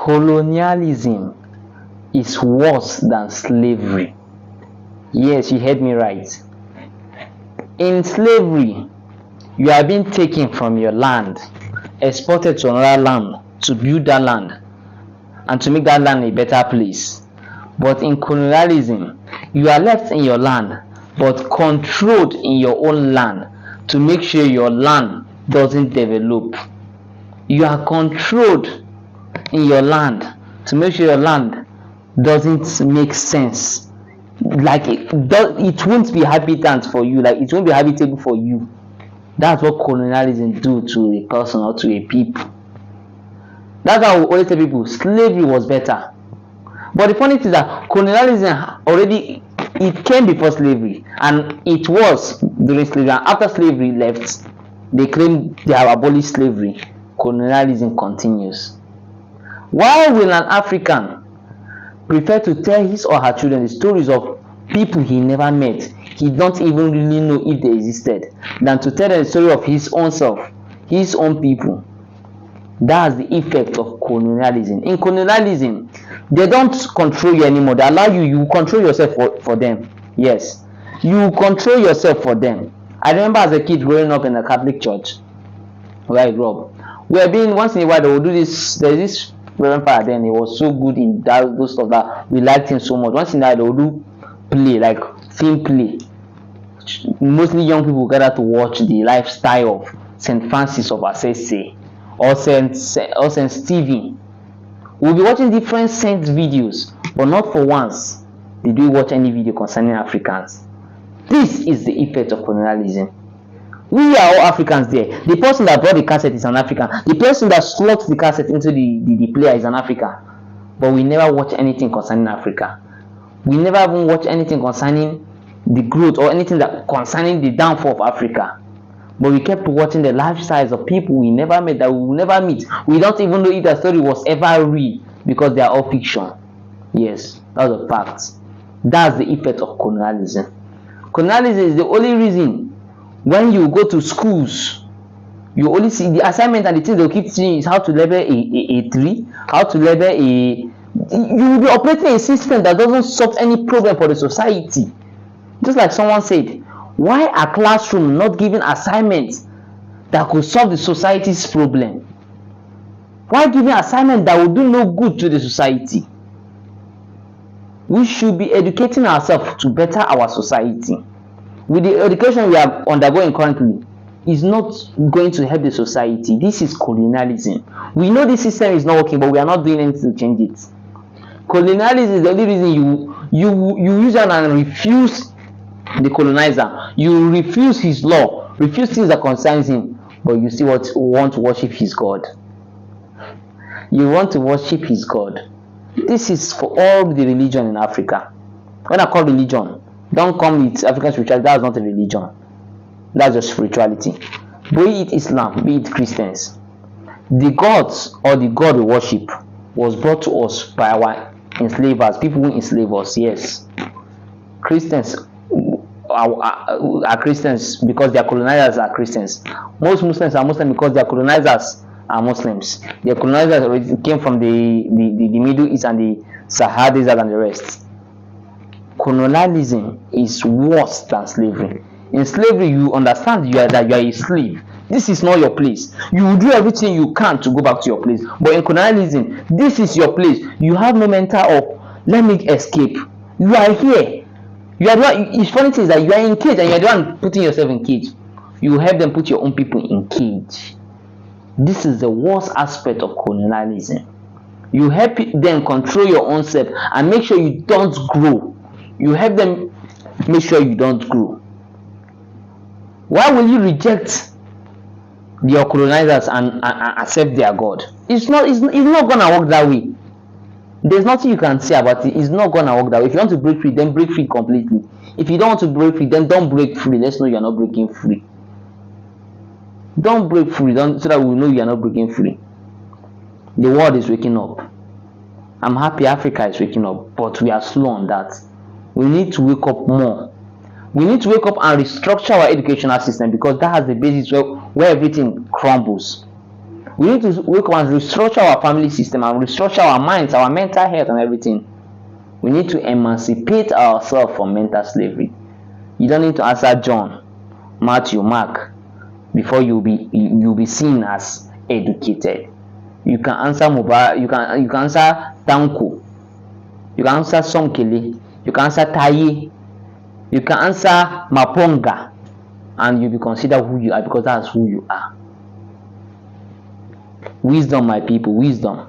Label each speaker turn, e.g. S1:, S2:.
S1: Colonialism is worse than slavery. Yes, you heard me right. In slavery, you are being taken from your land, exported to another land to build that land and to make that land a better place. But in colonialism, you are left in your land but controlled in your own land to make sure your land doesn't develop. You are controlled in your land to make sure your land doesn't make sense. Like it won't be habitant for you, like it won't be habitable for you. That's what colonialism do to a person or to a people. That's why we always tell people slavery was better. But the funny thing is that colonialism already, it came before slavery, and it was during slavery, and after slavery left, they claim they have abolished slavery. Colonialism continues. Why will an African prefer to tell his or her children the stories of people he never met, he don't even really know if they existed, than to tell them the story of his own self, his own people? That's the effect of colonialism. In colonialism, they don't control you anymore. They allow you, you control yourself for them. Yes, you control yourself for them. I remember as a kid growing up in a Catholic church where I grew up, we were being, once in a while they would do this. There's this Reverend Father then, he was so good in that, those stuff, that we liked him so much. Once in a while they would do play, like film play. Mostly young people gather to watch the lifestyle of St. Francis of Assisi or St. Stephen. We'll be watching different saints videos, but not for once did we watch any video concerning Africans. This is the effect of colonialism. We are all Africans there. The person that brought the cassette is an African. The person that slots the cassette into the player is an African. But we never watch anything concerning Africa. We never even watch anything concerning the growth or anything that concerning the downfall of Africa. But we kept watching the lifestyles of people we never met, that we will never meet. We don't even know if the story was ever real because they are all fiction. Yes, that's a fact. That's the effect of colonialism. Colonialism is the only reason when you go to schools, you only see the assignment and the things they'll keep teaching is how to level a tree, how to level a. You will be operating a system that doesn't solve any problem for the society. Just like someone said, why are classrooms not giving assignments that could solve the society's problem? Why giving assignments that will do no good to the society? We should be educating ourselves to better our society. With the education we are undergoing currently, is not going to help the society. This is colonialism. We know this system is not working, but we are not doing anything to change it. Colonialism is the only reason you use and refuse the colonizer. You refuse his law, refuse things that concerns him, but you still want to worship his God. You want to worship his God. This is for all the religion in Africa. When I call religion, don't come with African spirituality. That's not a religion. That's just spirituality. Be it Islam, be it Christians. The gods or the God we worship was brought to us by our enslavers, people who enslave us. Yes. Christians are Christians because their colonizers are Christians. Most Muslims are Muslims because their colonizers are Muslims. Their colonizers already came from the Middle East and the Sahara Desert and the rest. Colonialism is worse than slavery. In slavery, you understand that you are a slave. This is not your place. You will do everything you can to go back to your place. But in colonialism, this is your place. You have no mental of let me escape. You are here. You are the one. It's funny thing is that you are in cage and you are the one putting yourself in cage. You help them put your own people in cage. This is the worst aspect of colonialism. You help them control your own self and make sure you don't grow. You help them make sure you don't grow. Why will you reject your colonizers and accept their God? It's not gonna work that way. There's nothing you can say about it. It's not gonna work that way. If you want to break free, then break free completely. If you don't want to break free, then don't break free. Let's know you're not breaking free. Don't break free, so that we know you're not breaking free. The world is waking up. I'm happy Africa is waking up, but we are slow on that. We need to wake up more. We need to wake up and restructure our educational system because that has the basis where everything crumbles. We need to wake up and restructure our family system and restructure our minds, our mental health, and everything. We need to emancipate ourselves from mental slavery. You don't need to answer John, Matthew, Mark before you'll be seen as educated. You can answer Mobile, you can answer Tanko, you can answer Somkele, you can answer Taye, you can answer Maponga, and you'll be considered who you are because that's who you are. Wisdom, my people, wisdom.